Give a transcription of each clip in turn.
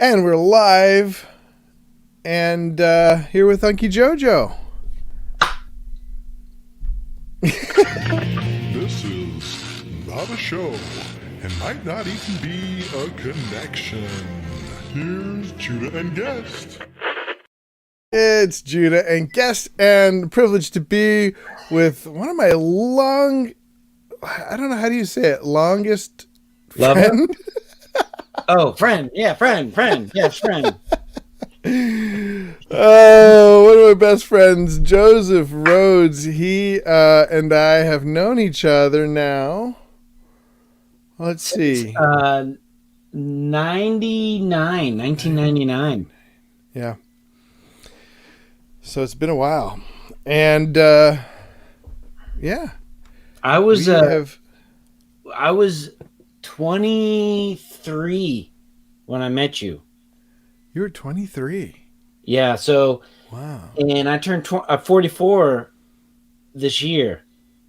And we're live and here with Unky Jojo. This is not a show and might not even be a connection. Here's Judah and guest. It's Judah and guest, and privileged to be with one of my I don't know, how do you say it? Longest Lover? friend? Oh, friend. Yeah, friend. Yes, friend. Oh, one of my best friends, Joseph Rhodes. He and I have known each other now. Let's see. 1999. Yeah. So it's been a while. And yeah. I was 23 when I met you. You were 23. Yeah, so Wow. and I turned 44 this year.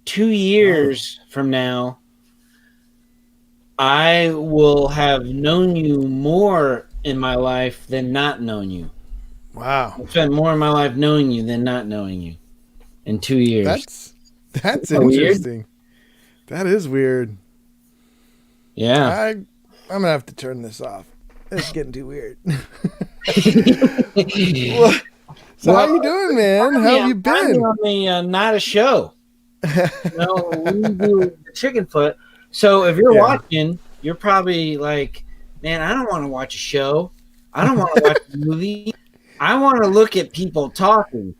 2 years from now, I will have known you more in my life than not known you. Wow. I've spent more of my life knowing you than not knowing you in 2 years. That's Weird? interesting. That is weird. Yeah. I'm gonna have to turn this off. It's getting too weird. So how you doing, man? How have you been? On the Not a Show. We do the Chicken Foot. So if you're watching, you're probably like, man, I don't want to watch a show. I don't want to watch a movie. I want to look at people talking.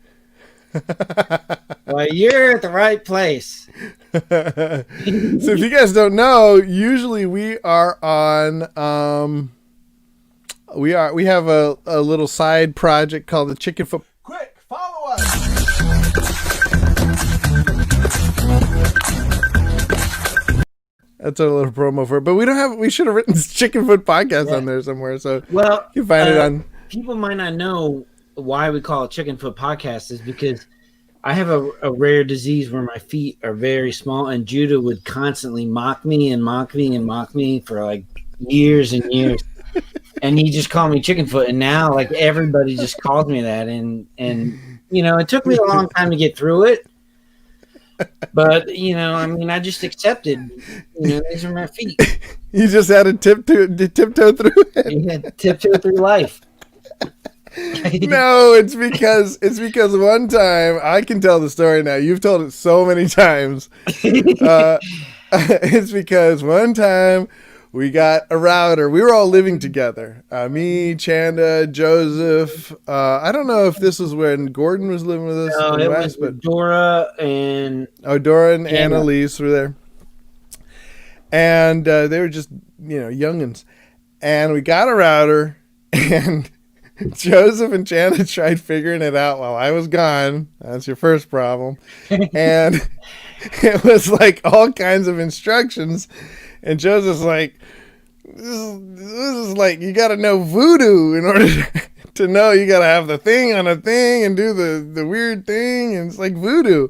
Well, you're at the right place. So if you guys don't know, usually we are on we have a little side project called the Chicken Foot. Quick, follow us. That's our little promo for it. But we should have written Chicken Foot Podcast on there somewhere. So you can find it on. People might not know why we call it Chicken Foot Podcast is because I have a rare disease where my feet are very small, and Judah would constantly mock me for like years and years. And he just called me Chicken Foot, and now like everybody just calls me that, and it took me a long time to get through it, but I just accepted. These are my feet. You just had to tiptoe through it. You had to tiptoe through life. No, it's because one time, I can tell the story now. You've told it so many times. It's because one time we got a router. We were all living together. Me, Chanda, Joseph. I don't know if this was when Gordon was living with us. No, it was Dora and Annalise were there. And they were just, youngins. And we got a router, and Joseph and Chanda tried figuring it out while I was gone. That's your first problem. And it was like all kinds of instructions. And Joseph's like, this is like, you got to know voodoo in order to know. You got to have the thing on a thing and do the weird thing. And it's like voodoo.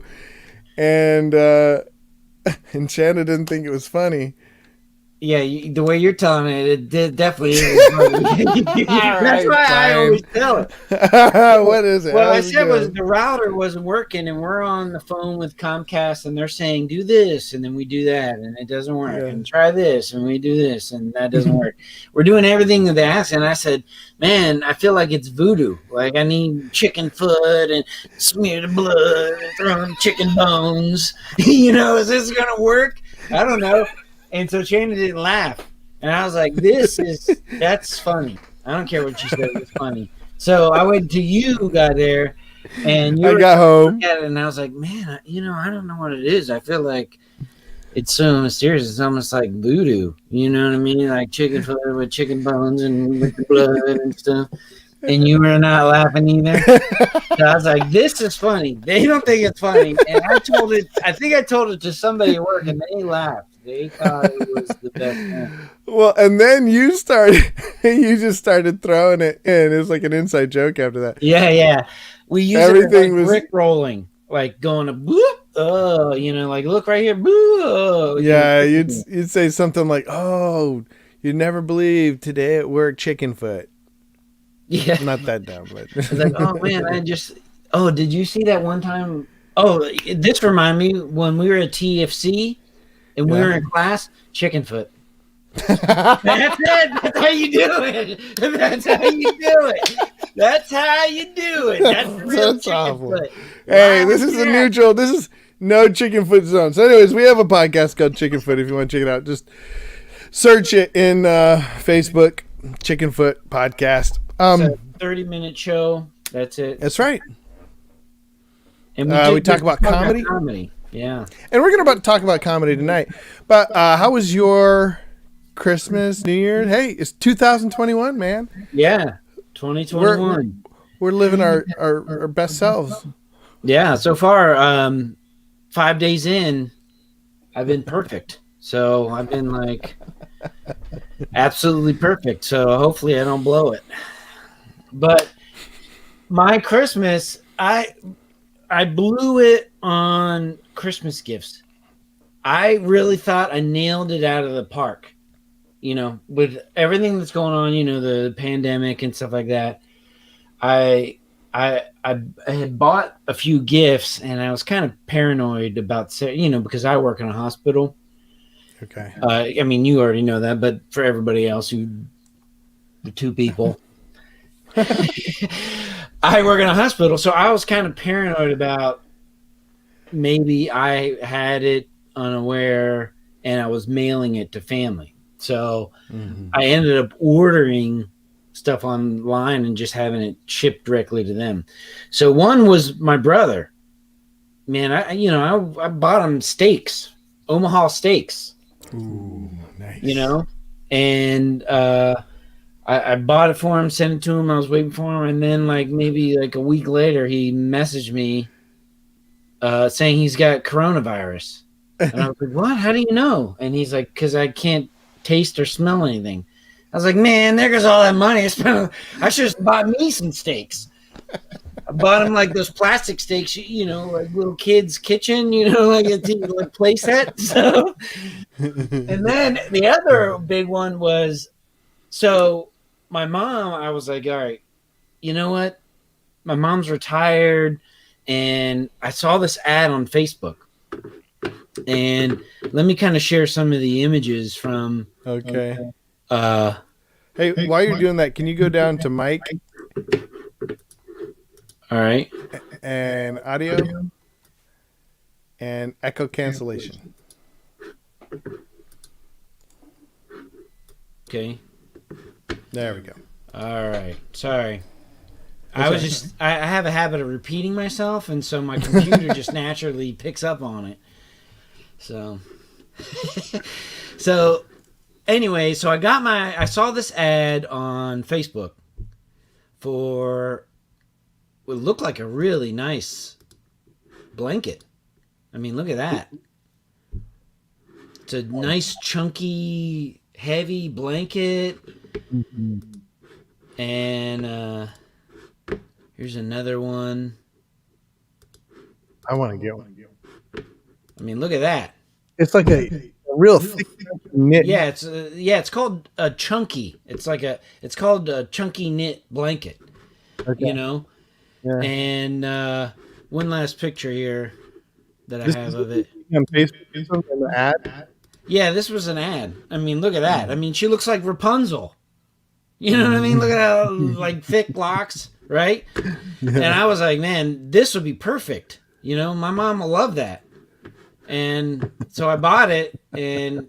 And Chanda didn't think it was funny. Yeah, the way you're telling it definitely is funny. That's why I always tell it. What is it? What I said was the router wasn't working, and we're on the phone with Comcast, and they're saying, do this, and then we do that, and it doesn't work. Yeah. And try this, and we do this, and that doesn't work. We're doing everything that they ask, and I said, man, I feel like it's voodoo. Like I need chicken foot and smear the blood and throw in chicken bones. Is this going to work? I don't know. And so Chanda didn't laugh. And I was like, that's funny. I don't care what you said. It's funny. So I waited till you got there, and I got home. At it, and I was like, man, I don't know what it is. I feel like it's so mysterious. It's almost like voodoo. You know what I mean? Like chicken foot with chicken bones and with the blood and stuff. And you were not laughing either. So I was like, this is funny. They don't think it's funny. And I think I told it to somebody at work, and they laughed. They thought it was the best thing. Well, and then you just started throwing it in. It was like an inside joke after that. Yeah. We use everything it like Rick rolling, like going to boop, like look right here, boo. Yeah, you'd say something like, "Oh, you'd never believe today at work, chicken foot." Yeah. Not that dumb, but I was like, oh man, did you see that one time? Oh, this reminded me when we were at TFC and we were in class, chicken foot. That's it. That's how you do it. That's how you do it. That's how you do it. That's real That's chicken awful. foot. Hey, this is a neutral. This is no chicken foot zone. So, anyways, we have a podcast called Chicken Foot. If you want to check it out, just search it in Facebook, Chicken Foot Podcast. It's a 30-minute show. That's it. That's right. And we talk about comedy. Yeah. And we're going to talk about comedy tonight. But how was your Christmas, New Year? Hey, it's 2021, man. Yeah. 2021. We're living our best selves. Yeah. So far, 5 days in, I've been perfect. So I've been like absolutely perfect. So hopefully I don't blow it. But my Christmas, I blew it on Christmas gifts. I really thought I nailed it out of the park. You know, with everything that's going on, you know, the pandemic and stuff like that. I had bought a few gifts and I was kind of paranoid about, you know, because I work in a hospital. Okay. I mean, you already know that, but for everybody else the two people, I work in a hospital. So I was kind of paranoid about maybe I had it unaware and I was mailing it to family. So I ended up ordering stuff online and just having it shipped directly to them. So one was my brother. Man, I bought him steaks, Omaha steaks. Ooh, nice. You know, and I bought it for him, sent it to him. I was waiting for him, and then maybe a week later, he messaged me saying he's got coronavirus. And I was like, "What? How do you know?" And he's like, "Because I can't taste or smell anything." I was like, "Man, there goes all that money I spent. I should have bought me some steaks." I bought him those plastic steaks, you know, like little kids' kitchen, you know, like play set. So, and then the other big one was, so my mom, I was like, all right, you know what? My mom's retired, and I saw this ad on Facebook. And let me kind of share some of the images from. Okay. Hey, while you're doing that, can you go down to Mike? All right. And audio and echo cancellation. Okay. There we go. All right. Sorry. I have a habit of repeating myself, and so my computer just naturally picks up on it. So anyway, so I saw this ad on Facebook for what looked like a really nice blanket. I mean, look at that. It's a nice, chunky, heavy blanket. Mm-hmm. And here's another one. I want to get one. I mean, look at that. It's like a real thick knit. Yeah, it's called a chunky. It's called a chunky knit blanket. Okay. You know. Yeah. And one last picture here that I have of it. On Facebook, an ad. Yeah, this was an ad. I mean, look at that. I mean, she looks like Rapunzel. You know what I mean? Look at how thick locks, right? Yeah. And I was like, man, this would be perfect. You know, my mom will love that. And so I bought it, and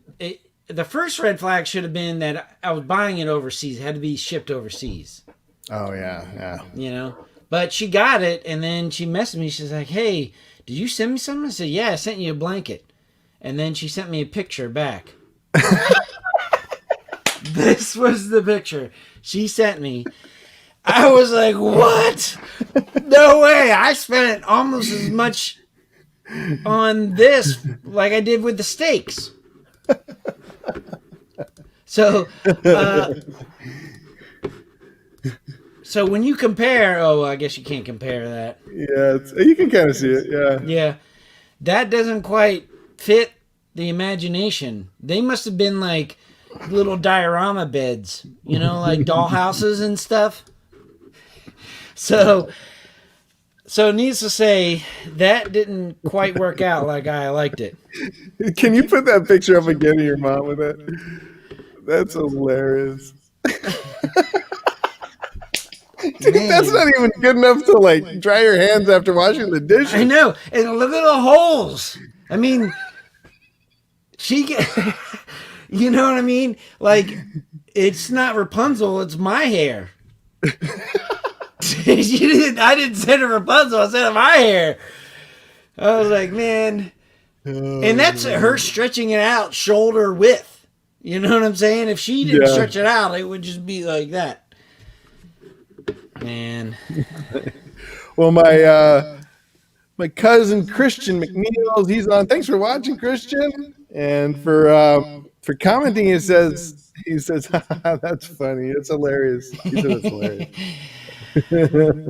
the first red flag should have been that I was buying it overseas. It had to be shipped overseas. Oh, yeah. You know? But she got it, and then she messaged me. She's like, hey, did you send me something? I said, yeah, I sent you a blanket. And then she sent me a picture back. This was the picture she sent me. I was like, what? No way. I spent almost as much on this like I did with the steaks. So when you compare, I guess you can't compare that. Yeah, you can kind of see it. Yeah. Yeah. That doesn't quite fit the imagination. They must have been like little diorama beds, you know, like dollhouses and stuff. So needless to say, that didn't quite work out like I liked it. Can you put that picture up again of your mom with it? That's hilarious. Dude, that's Man, not even good enough to like dry your hands after washing the I dishes. know. And look at the holes. I mean, she get, you know what I mean? Like, it's not Rapunzel, it's my hair. I didn't say to Rapunzel, I said my hair. I was like, man. And that's her stretching it out shoulder width. You know what I'm saying? If she didn't Yeah. stretch it out, it would just be like that. Man. Well, my cousin Christian McNeil, he's on. Thanks for watching, Christian, and for commenting. He says that's funny. It's hilarious. He said it's hilarious.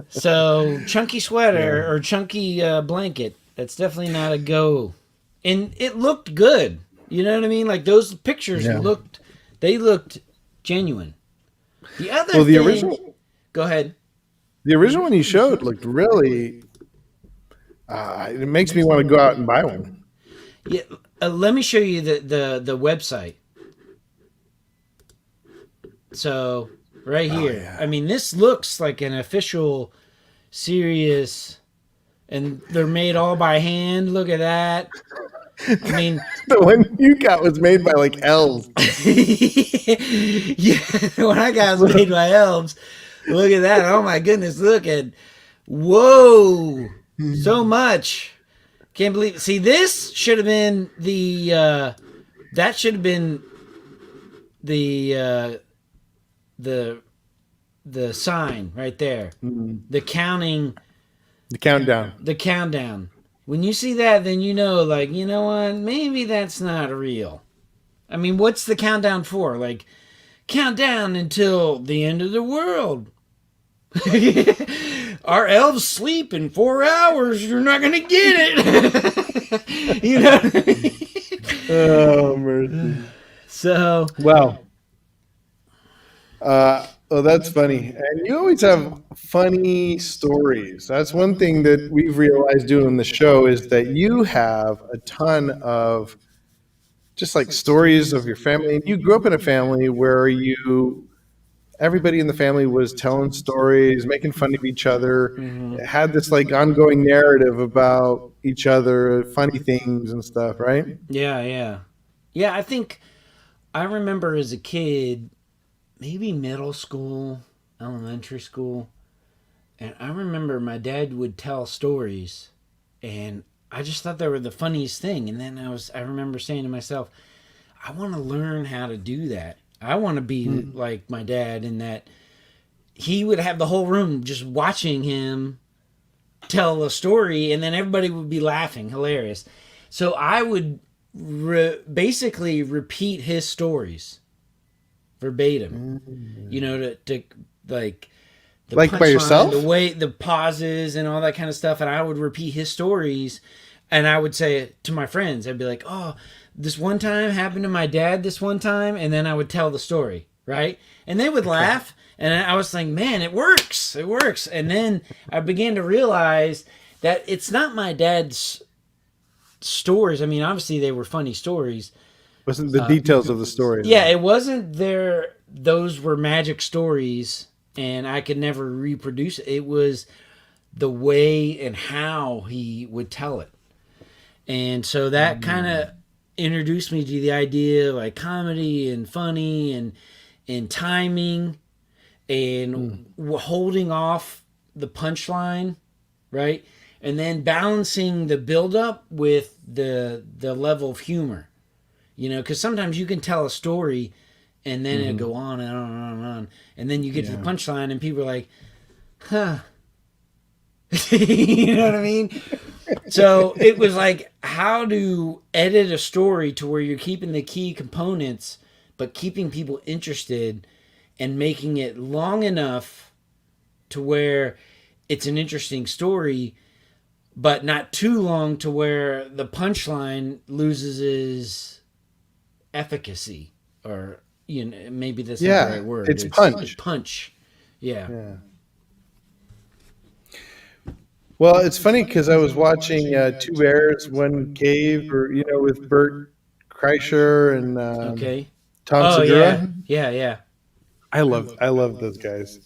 So, chunky sweater Yeah. or chunky blanket, that's definitely not a go. And it looked good. You know what I mean? Like those pictures Yeah. looked genuine. The other Well, thing, go ahead. the original one you showed looked really. It makes me want to go out and buy one. Yeah, let me show you the website. So right here, yeah. I mean, this looks like an official, serious, and they're made all by hand. Look at that. I mean, The one you got was made by like elves. yeah, when I got was made by elves. Look at that. Oh my goodness, look at, whoa, so much. Can't believe. See, this should have been that should have been the the sign right there. The counting, The countdown. the countdown. When you see that, then you know, like, you know what? Maybe that's not real. I mean, what's the countdown for? Like, count down until the end of the world. Our elves sleep in 4 hours. You're not gonna get it. You know what I mean? Oh mercy. So, Well, that's funny. And you always have funny stories. That's one thing that we've realized doing the show is that you have a ton of just like stories of your family. And you grew up in a family where everybody in the family was telling stories, making fun of each other. It had this like ongoing narrative about each other, funny things and stuff, right? yeah. I think I remember as a kid, maybe middle school, elementary school, and I remember my dad would tell stories, and I just thought they were the funniest thing. And then I remember saying to myself, I want to learn how to do that. I want to be like my dad in that he would have the whole room just watching him tell a story, and then everybody would be laughing, hilarious. So I would basically repeat his stories verbatim. You know, to like the Like by punchline, yourself? the way, the pauses, and all that kind of stuff. And I would repeat his stories, and I would say it to my friends. I'd be like, "Oh, this one time happened to my dad. This one time," and then I would tell the story, right? And they would laugh, and I was like, "Man, it works! It works!" And then I began to realize that it's not my dad's stories. I mean, obviously they were funny stories. Wasn't the details of the story? Yeah, it wasn't there. Those were magic stories, and I could never reproduce it. It was the way and how he would tell it. And so that kind of introduced me to the idea of like comedy and funny and timing and holding off the punchline, right? And then balancing the buildup with the level of humor. You know, because sometimes you can tell a story and then it'll go on and on and on and on. And then you get to the punchline and people are like, huh. You know what I mean? So it was like how to edit a story to where you're keeping the key components, but keeping people interested and making it long enough to where it's an interesting story, but not too long to where the punchline loses its efficacy, or maybe that's not the right word. It's punch. Punch. Yeah. Well, it's funny because I was watching Two Bears, One Cave, or with Bert Kreischer and Okay. Tom Oh Segura. yeah, yeah, yeah. I love those guys.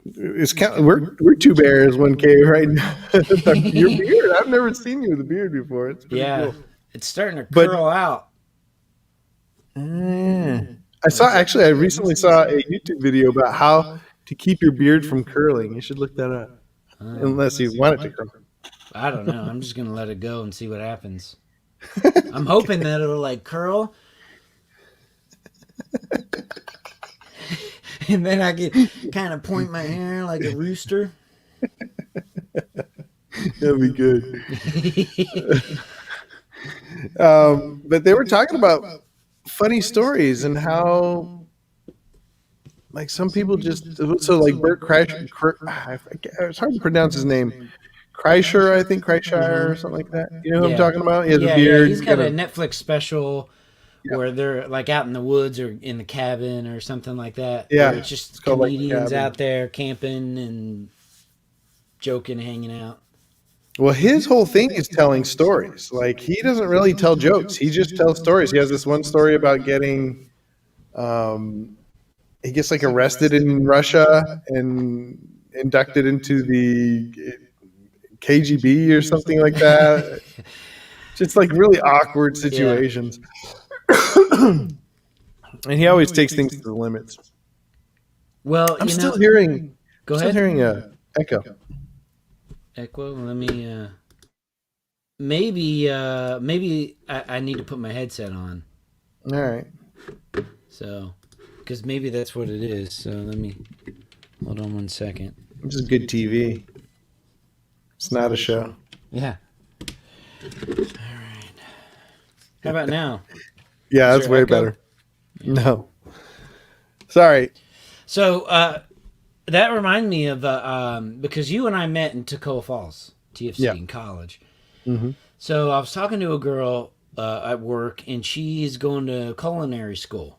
It's kind of, we're Two Bears, One Cave right now. Your beard, I've never seen you with a beard before. It's pretty Yeah, cool. it's starting to But curl out. I recently saw a YouTube video about how to keep your beard from curling. You should look that up, unless you want it to curl. I don't know. I'm just gonna let it go and see what happens. I'm hoping that it'll like curl, and then I can kind of point my hair like a rooster. That'd be good. But they were talking about funny stories and how, like, some people just like Bert Kreischer. It's hard to pronounce his name. Kreischer, I think Kreischer or something like that. You know who I'm talking about? He has a Yeah, beard. he's got a Netflix special Yeah. where they're like out in the woods or in the cabin or something like that. Yeah, where it's just called, like, The comedians Cabin. out there camping and joking, hanging out. Well, his whole thing is telling stories. Like, he doesn't really tell jokes. He just tells stories. He has this one story about getting, he gets like arrested in Russia and inducted into the KGB or something like that. Just like really awkward situations. And he always takes things to the limits. Well, I'm still hearing. Go Still ahead. hearing a echo. Echo. Let me. Maybe I need to put my headset on. All right. So, because maybe that's what it is. So let me hold on 1 second. This is good TV. It's not a show. Yeah. All right. How about now? Yeah, Is that's there way echo? better. No. Sorry. So that reminded me of because you and I met in Toccoa Falls, TFC, Yeah. in college. Mm-hmm. So I was talking to a girl at work, and she's going to culinary school.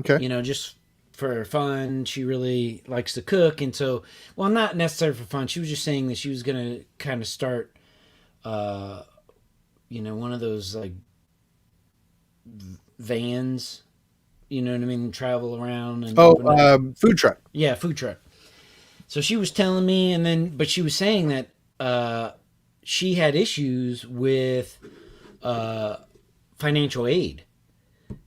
Okay. You know, just for fun. She really likes to cook, and so, well, not necessarily for fun. She was just saying that she was going to kind of start, one of those like vans. You know what I mean? Travel around and open up. Food truck. Yeah, food truck. So she was telling me, but she was saying that she had issues with financial aid,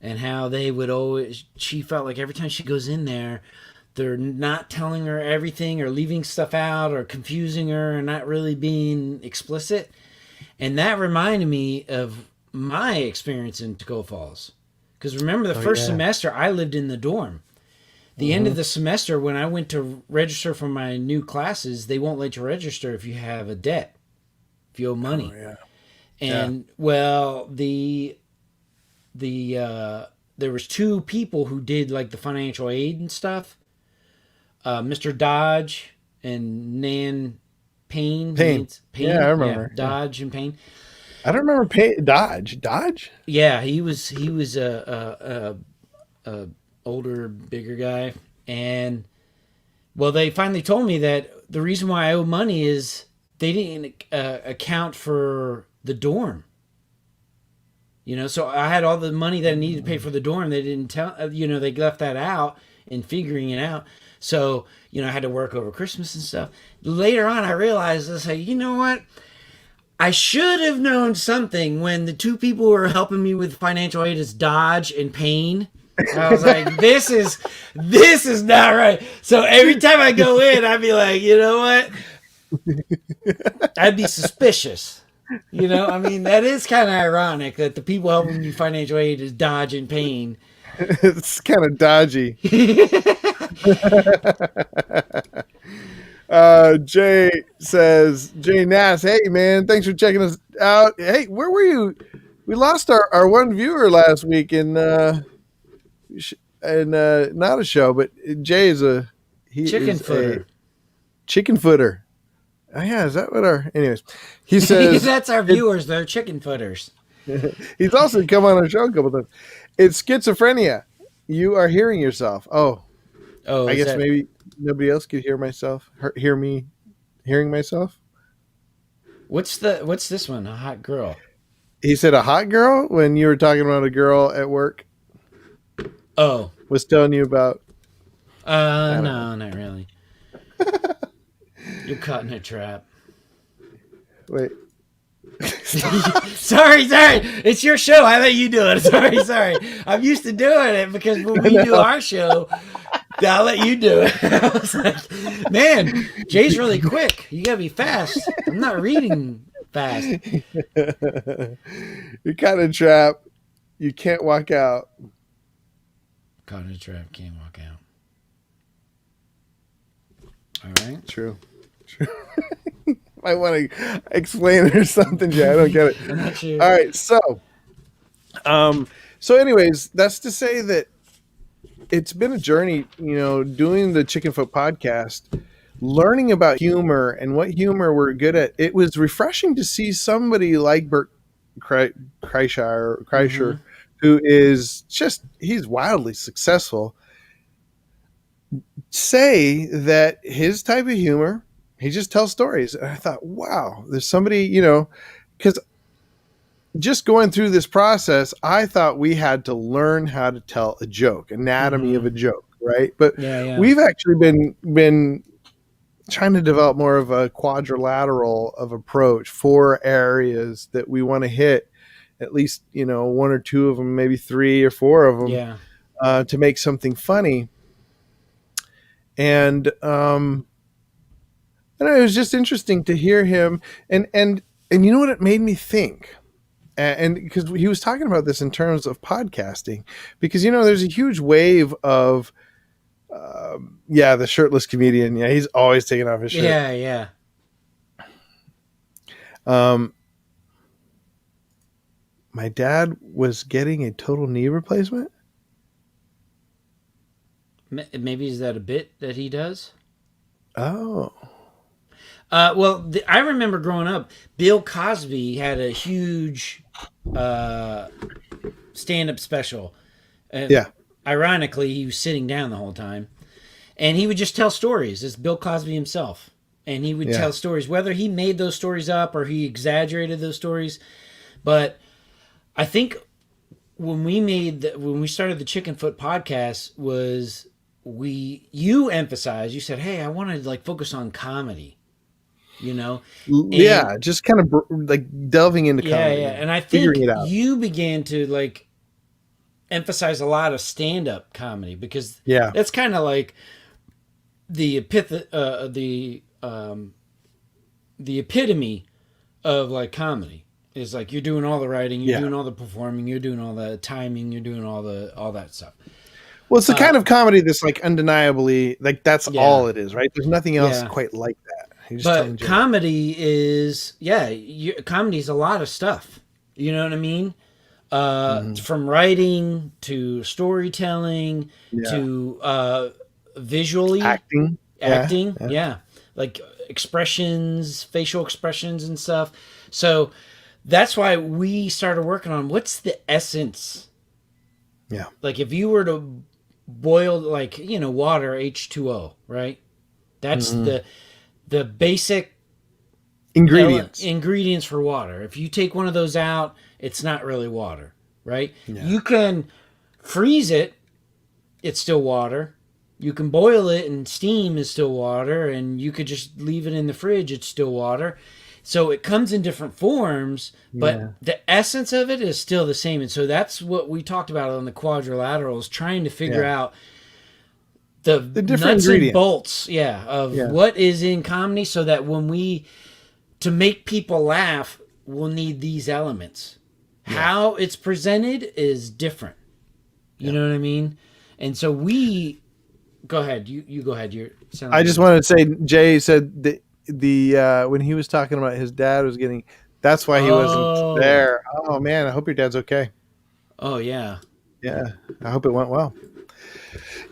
and how they would always. She felt like every time she goes in there, they're not telling her everything, or leaving stuff out, or confusing her, or not really being explicit. And that reminded me of my experience in Toccoa Falls. Because remember, the first semester I lived in the dorm. The end of the semester, when I went to register for my new classes, they won't let you register if you have a debt, if you owe money. Oh, yeah. And well, there was two people who did like the financial aid and stuff. Mr. Dodge and Nan Payne. Payne. Yeah, I remember. Yeah, Dodge and Payne. I don't remember Dodge. Dodge? Yeah, he was a older, bigger guy, and well, they finally told me that the reason why I owe money is they didn't account for the dorm. You know, so I had all the money that I needed to pay for the dorm. They didn't tell. They left that out in figuring it out. So I had to work over Christmas and stuff. Later on, I realized, I was like, you know what? I should have known something when the two people who were helping me with financial aid is Dodge and Payne. I was like, this is not right. So every time I go in, I'd be like, you know what? I'd be suspicious. I mean, that is kind of ironic that the people helping you financial aid is Dodge and Payne. It's kind of dodgy. Jay says, Jay Nass, hey man, thanks for checking us out. Hey, where were you? We lost our one viewer last week in not a show, but Jay is Chicken footer. Chicken footer. Oh yeah, is that what anyways? He says that's our viewers, they're chicken footers. He's also come on our show a couple times. It's schizophrenia. You are hearing yourself. Oh, I guess maybe nobody else could hear me hearing myself. What's this one? A hot girl. He said a hot girl when you were talking about a girl at work Oh, was telling you about. I don't know. no, not really. You're caught in a trap. Wait. Sorry. It's your show. I let you do it. Sorry. I'm used to doing it because when we do our show, I'll let you do it. I was like, man, Jay's really quick. You gotta be fast. I'm not reading fast. You're caught in a trap. You can't walk out. Caught in a trap, can't walk out. All right. True. I want to explain it or something, Jay. I don't get it. I'm not sure. All right, so anyways, that's to say that it's been a journey, doing the Chickenfoot podcast, learning about humor and what humor we're good at. It was refreshing to see somebody like Bert Kreischer, who is he's wildly successful, say that his type of humor, he just tells stories. And I thought, wow, there's somebody, because just going through this process, I thought we had to learn how to tell a joke, anatomy of a joke, right? But we've actually been trying to develop more of a quadrilateral of approach, 4 areas that we want to hit, at least, 1 or 2 of them, maybe 3 or 4 of them, to make something funny. And it was just interesting to hear him, and you know what it made me think, and because he was talking about this in terms of podcasting, because there's a huge wave of the shirtless comedian. Yeah, he's always taking off his shirt. Yeah. My dad was getting a total knee replacement. Maybe is that a bit that he does? Oh. I remember growing up, Bill Cosby had a huge stand-up special. Ironically, he was sitting down the whole time. And he would just tell stories. It's Bill Cosby himself. And he would tell stories, whether he made those stories up or he exaggerated those stories. But I think when we started the Chickenfoot podcast you emphasized, you said, hey, I want to focus on comedy, just kind of delving into comedy. And I think you began to emphasize a lot of stand-up comedy because that's kind of like the epitome of comedy is you're doing all the writing, you're doing all the performing, you're doing all the timing, you're doing all that stuff. Well, it's the kind of comedy that's undeniably that's all it is, right? There's nothing else quite like that. But comedy is comedy is a lot of stuff. You know what I mean? From writing to storytelling to visually acting, like expressions, facial expressions and stuff. So that's why we started working on what's the essence. Yeah. If you were to boil water, H2O, right? That's the basic ingredients for water. If you take one of those out, it's not really water, right? Yeah. You can freeze it, it's still water. You can boil it and steam is still water, and you could just leave it in the fridge, it's still water. So it comes in different forms, but the essence of it is still the same. And so that's what we talked about on the quadrilaterals, trying to figure out the different nuts and bolts of what is in comedy, so that to make people laugh, we'll need these elements. How it's presented is different. You know what I mean? And so go ahead. You go ahead. I just wanted to say, Jay said that when he was talking about his dad was getting, that's why he wasn't there. Oh man, I hope your dad's okay. Oh yeah. I hope it went well.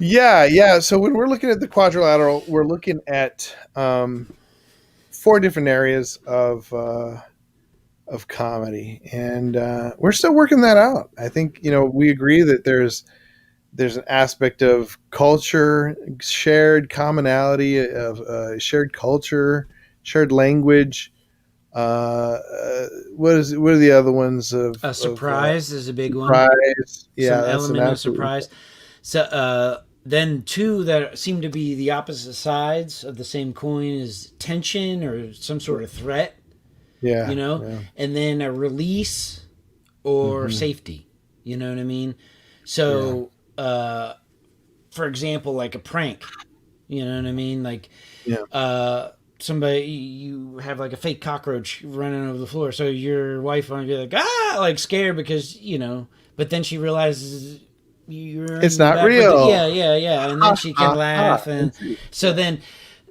So when we're looking at the quadrilateral, we're looking at 4 different areas of comedy, and we're still working that out. I think we agree that there's there's an aspect of culture, shared commonality of shared culture, shared language. What are the other ones A of surprise is a big one. surprise? Yeah, Some that's an element of absolutely. surprise. So then two that seem to be the opposite sides of the same coin is tension or some sort of threat, Yeah, yeah. and then a release or Hmm. safety. You know what I mean? Yeah. So, for example, like a prank. You know what I mean? Like Yeah. uh, somebody you have like a fake cockroach running over the floor, so your wife might be like like scared because but then she realizes you're It's in the not back with real. yeah, and then Ha she can ha ha. laugh, and so then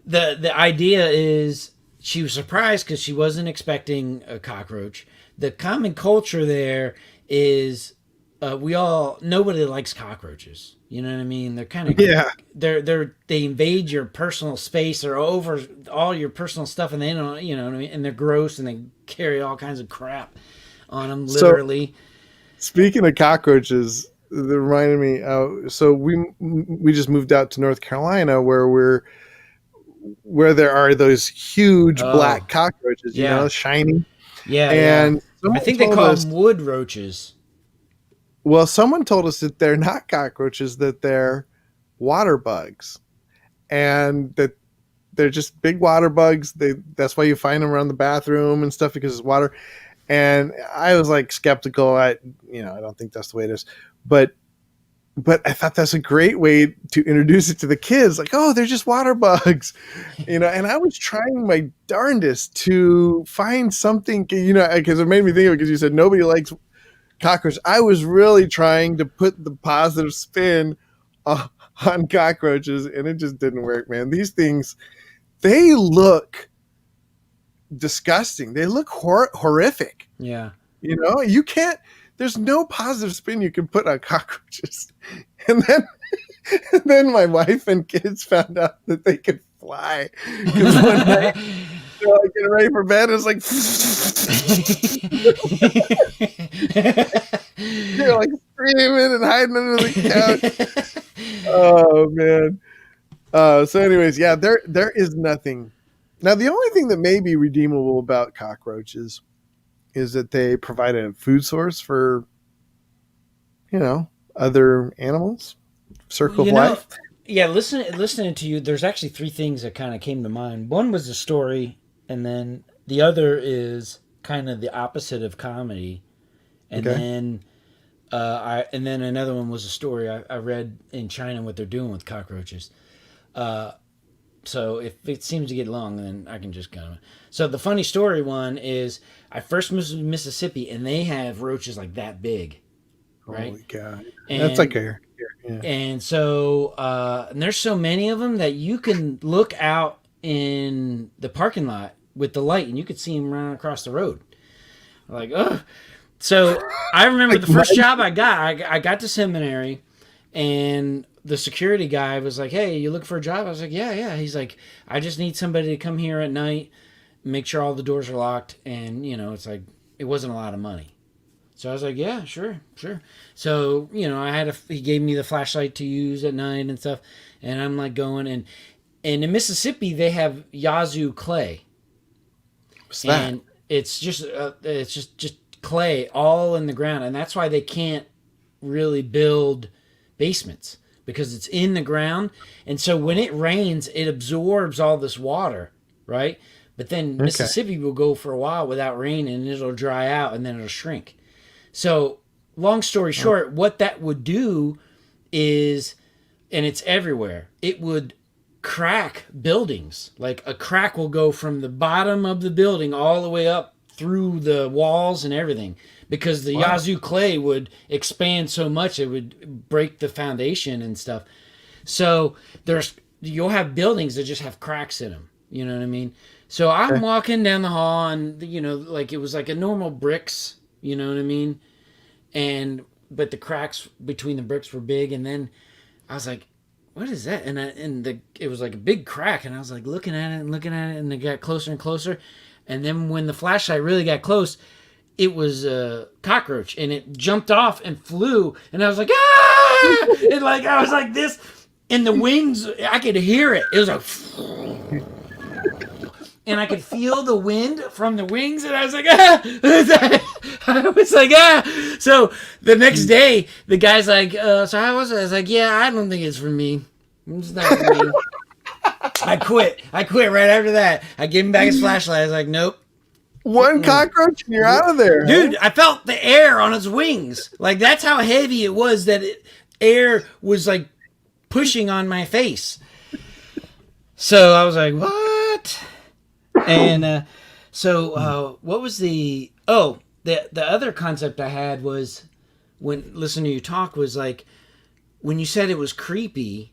the idea is she was surprised because she wasn't expecting a cockroach. The common culture there is nobody likes cockroaches. You know what I mean? They're kind of Yeah. they invade your personal space or over all your personal stuff, and they don't what I mean, and they're gross and they carry all kinds of crap on them, So literally. speaking of cockroaches, that reminded me. So we just moved out to North Carolina, where there are those huge Oh black cockroaches, yeah, shiny. yeah. And I someone think they told call us, them wood roaches. someone told us that they're not cockroaches, that they're water bugs, and that they're just big water bugs. That's why you find them around the bathroom and stuff because it's water. And I was like skeptical. I don't think that's the way it is, but I thought that's a great way to introduce it to the kids. Like, oh, they're just water bugs, And I was trying my darndest to find something, because it made me think of it because you said nobody likes cockroach. I was really trying to put the positive spin on, on cockroaches, and it just didn't work, man. These things, they look disgusting. They look horrific. Yeah. You can't. There's no positive spin you can put on cockroaches. And then my wife and kids found out that they could fly because one night they're like getting ready for bed. It's like they're like screaming and hiding under the couch. Oh man. So, anyways, yeah, there is nothing. Now, the only thing that may be redeemable about cockroaches is that they provide a food source for other animals. Circle of you know, life. yeah. Listening to you, there's actually three things that kind of came to mind. One was the story, and then the other is kind of the opposite of comedy, and Okay. then and then another one was a story I read in China what they're doing with cockroaches. So if it seems to get long, then I can just go. So the funny story one is I first moved to Mississippi, and they have roaches like that big, right? Holy God. That's like And a yeah. and there's so many of them that you can look out in the parking lot with the light, and you could see them running across the road. Like, ugh. So I remember Like the first job I got. I got to seminary, and the security guy was like, "Hey, you looking for a job?" I was like, "Yeah, yeah." He's like, "I just need somebody to come here at night, make sure all the doors are locked, and it's like it wasn't a lot of money." So I was like, "Yeah, sure, sure." So he gave me the flashlight to use at night and stuff, and I'm like going and in Mississippi they have Yazoo clay, What's that? and it's just clay all in the ground, and that's why they can't really build basements because it's in the ground. And so when it rains, it absorbs all this water, right? But then Okay. Mississippi will go for a while without rain and it'll dry out and then it'll shrink. So, long story short, what that would do is, and it's everywhere, it would crack buildings. Like a crack will go from the bottom of the building all the way up through the walls and everything because the Wow. Yazoo clay would expand so much it would break the foundation and stuff. So you'll have buildings that just have cracks in them. You know what I mean? So I'm Okay. walking down the hall and like it was like a normal bricks. You know what I mean? But the cracks between the bricks were big, and then I was like, "What is that?" It was like a big crack, and I was like looking at it and looking at it, and it got closer and closer, and then when the flashlight really got close, it was a cockroach, and it jumped off and flew, and I was like, "Ah!" And like I was like this, and the wings, I could hear it. It was like, and I could feel the wind from the wings, and I was like, ah! I was like, ah! So the next day, the guy's like, so how was it? I was like, yeah, I don't think it's for me. It's not for me. I quit. I quit right after that. I gave him back his flashlight. I was like, nope. One cockroach and you're out of there, Dude, huh? I felt the air on its wings. Like, that's how heavy it was that air was, like, pushing on my face. So I was like, what? And what was the... Oh, the other concept I had was, when listening to you talk, was like, when you said it was creepy,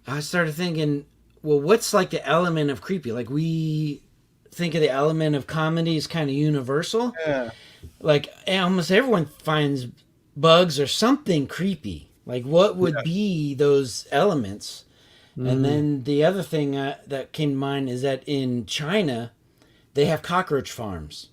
I started thinking, well, what's, like, the element of creepy? Like, we think of the element of comedy as kind of universal. Yeah. Like almost everyone finds bugs or something creepy. Like what would be those elements? And then the other thing that came to mind is that in China they have cockroach farms,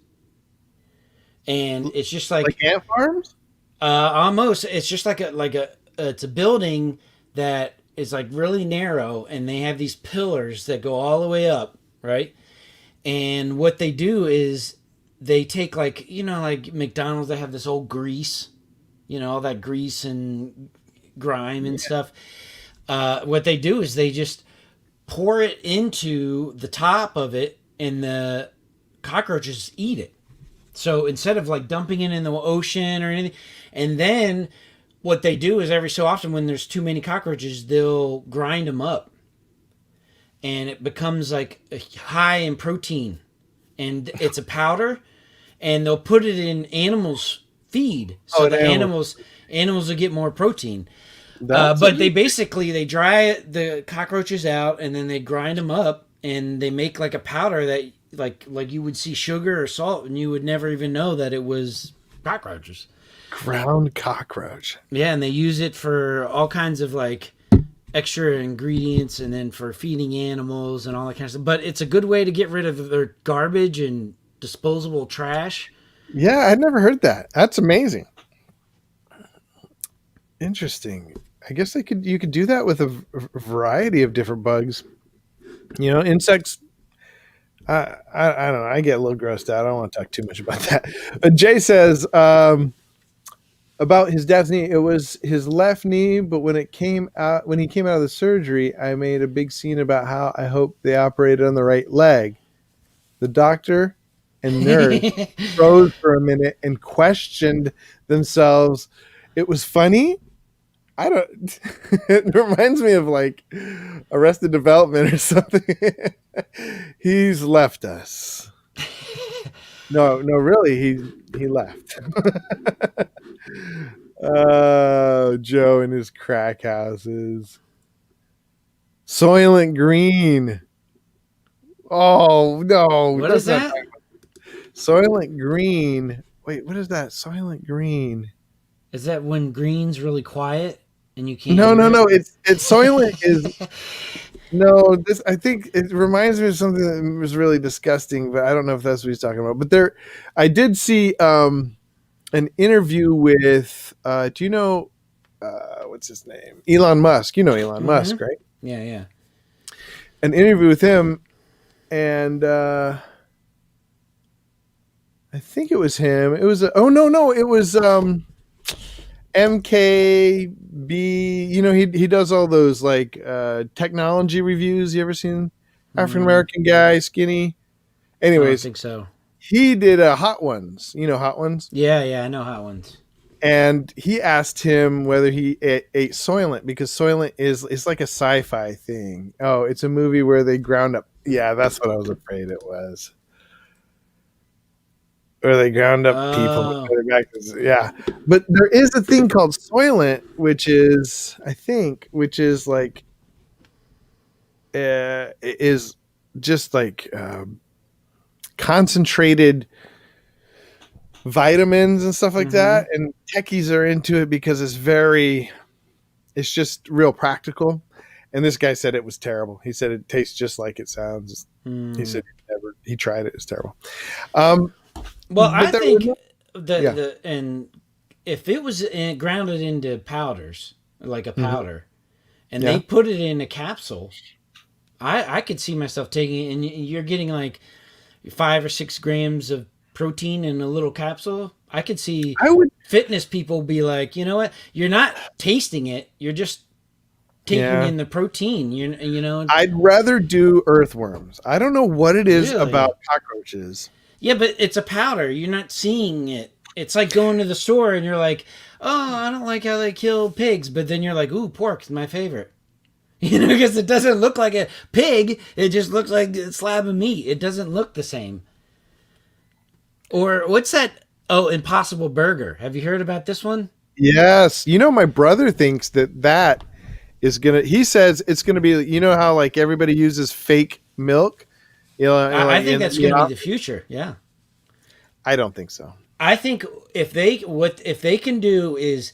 and it's just like ant farms? almost it's just like a it's a building that is like really narrow, and they have these pillars that go all the way up, right? And what they do is they take, like, you know, like McDonald's, they have this old grease, you know, all that grease and grime and stuff. What they do is they just pour it into the top of it, and the cockroaches eat it. So instead of like dumping it in the ocean or anything, and then what they do is every so often when there's too many cockroaches, they'll grind them up, and it becomes like high in protein, and it's a powder, and they'll put it in animals' feed so the animals will get more protein. But they basically they dry the cockroaches out, and then they grind them up, and they make like a powder that like you would see sugar or salt, and you would never even know that it was cockroaches. Ground cockroach. Yeah, and they use it for all kinds of like extra ingredients, and then for feeding animals and all that kind of stuff. But it's a good way to get rid of their garbage and disposable trash. Yeah, I'd never heard that. That's amazing. Interesting. I guess you could do that with a variety of different bugs. You know, insects. I don't know. I get a little grossed out. I don't want to talk too much about that. But Jay says about his dad's knee. It was his left knee, but when he came out of the surgery, I made a big scene about how I hope they operated on the right leg. The doctor and nurse froze for a minute and questioned themselves. It was funny. I don't. It reminds me of like Arrested Development or something. He's left us. No, really, he left. Joe and his crack houses. Soylent Green. Oh no! What is that? Soylent Green. Wait, what is that? Soylent Green. Is that when green's really quiet and you can't? No. It's Soylent is. No, this I think it reminds me of something that was really disgusting, but I don't know if that's what he's talking about. But I did see an interview with. Do you know what's his name? Elon Musk. You know Elon Musk, right? Yeah. An interview with him, and I think it was him. It was it was MKB. You know, he does all those like technology reviews. You ever seen African American guy, skinny? Anyways, I don't think so. He did Hot Ones. You know Hot Ones? Yeah, I know Hot Ones. And he asked him whether he ate Soylent, because Soylent is like a sci-fi thing. Oh, it's a movie where they ground up. Yeah, that's what I was afraid it was. Or they ground up people. Yeah, but there is a thing called Soylent, which is like, is just like concentrated vitamins and stuff like that, and techies are into it because it's just real practical. And this guy said it was terrible. He said it tastes just like it sounds. He said he tried it. It's terrible. Well, I think and if it was grounded into powders, like a Hmm. powder, and they Yeah. put it in a capsule, I could see myself taking it, and you're getting like 5 or 6 grams of protein in a little capsule. I could see I would. fitness people be like, you know what? You're not tasting it. You're just taking Yeah. in the protein. You know, I'd rather do earthworms. I don't know what it is about really. cockroaches. Yeah, but it's a powder. You're not seeing it. It's like going to the store and you're like, oh, I don't like how they kill pigs, but then you're like, ooh, pork's my favorite. You know, because it doesn't look like a pig. It just looks like a slab of meat. It doesn't look the same. Or what's that? Oh, Impossible Burger. Have you heard about this one? Yes. My brother thinks that is going to, he says it's going to be, how like everybody uses fake milk, I like think in that's the going to be off. the future. Yeah. I don't think so. I think if they can do is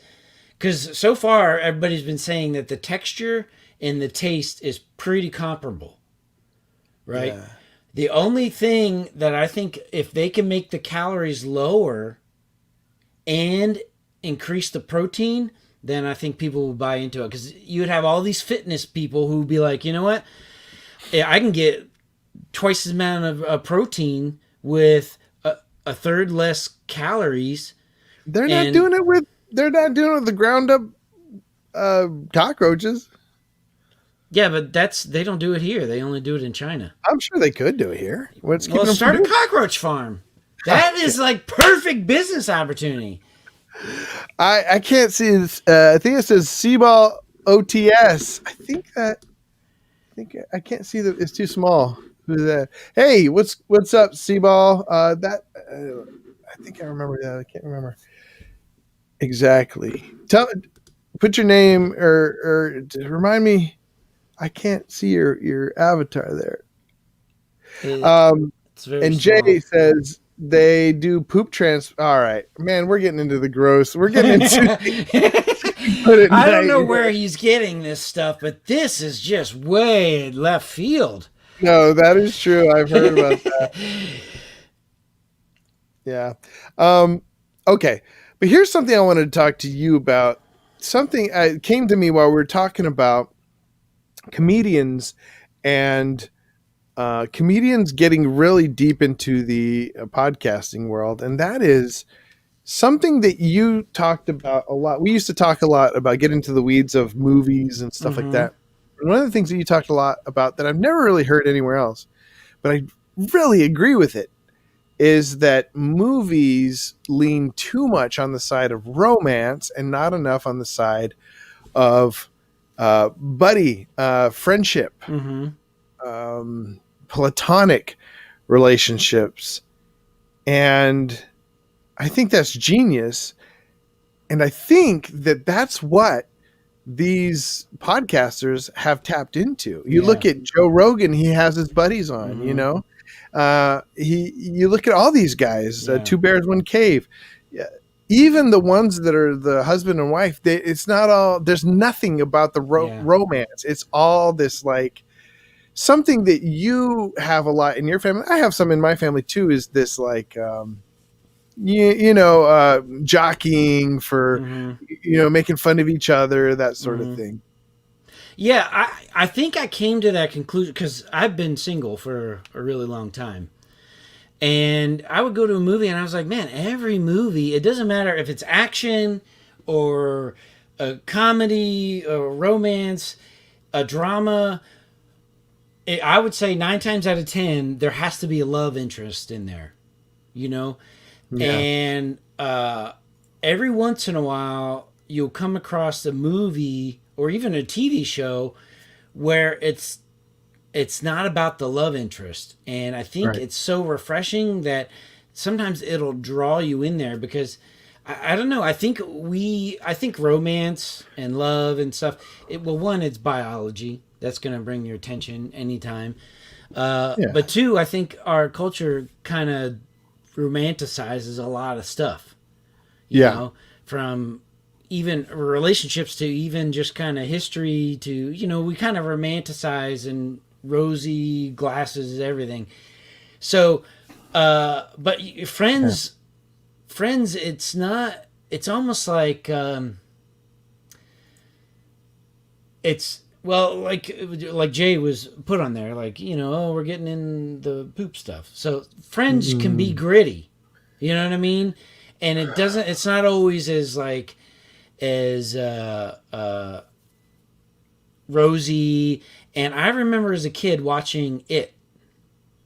because so far everybody's been saying that the texture and the taste is pretty comparable, right? Yeah. The only thing that I think if they can make the calories lower and increase the protein, then I think people will buy into it because you would have all these fitness people who would be like, you know what, yeah, I can get twice as amount of protein with a third less calories. They're not And doing it with, the ground up cockroaches. yeah, but they don't do it here. They only do it in China. I'm sure they could do it here. What's Well, keeping them from start a doing cockroach farm. That is like perfect business opportunity. it? I can't see this. I think it says Seaball OTS. I can't see that. It's too small. Who's that? Hey, what's up, Seaball? I think I remember that. I can't remember exactly. Put your name or remind me. I can't see your avatar there. It, Um, it's very and Jay small. says they do poop trans. All right, man, we're getting into the gross. We're getting into put it I don't night know where here. he's getting this stuff, but this is just way left field. No, that is true. I've heard about that. Yeah. Um, okay. But here's something I wanted to talk to you about. Something came to me while we were talking about comedians and comedians getting really deep into the podcasting world. And that is something that you talked about a lot. We used to talk a lot about getting into the weeds of movies and stuff like Mm-hmm. that. And one of the things that you talked a lot about that I've never really heard anywhere else, but I really agree with it, is that movies lean too much on the side of romance and not enough on the side of buddy, friendship, Mm-hmm. platonic relationships. And I think that's genius. And I think that that's what these podcasters have tapped into. You Yeah. look at Joe Rogan, he has his buddies on, Mm-hmm. you look at all these guys, Yeah. two bears, one cave. Yeah. Even the ones that are the husband and wife, it's not all, there's nothing about the Yeah. romance. It's all this like something that you have a lot in your family. I have some in my family too, is this like, jockeying for, Mm-hmm. making fun of each other, that sort of Mm-hmm. thing. Yeah, I think I came to that conclusion because I've been single for a really long time. And I would go to a movie and I was like, man, every movie, it doesn't matter if it's action or a comedy or romance, a drama. I would say 9 times out of 10, there has to be a love interest in there, you know? Yeah. And every once in a while, you'll come across a movie or even a TV show where it's not about the love interest, and I think Right. it's so refreshing that sometimes it'll draw you in there because I don't know. I think romance and love and stuff. Well, one, it's biology that's going to bring your attention anytime. Yeah. But two, I think our culture kind of romanticizes a lot of stuff. You Yeah. know, from even relationships to even just kind of history to we kind of romanticize and rosy glasses everything. So but Yeah. friends, it's not it's almost like it's well like Jay was put on there, like, oh, we're getting in the poop stuff. So Friends can be Mm, gritty, you know what I mean, and it's not always as like as rosy. And I remember as a kid watching it,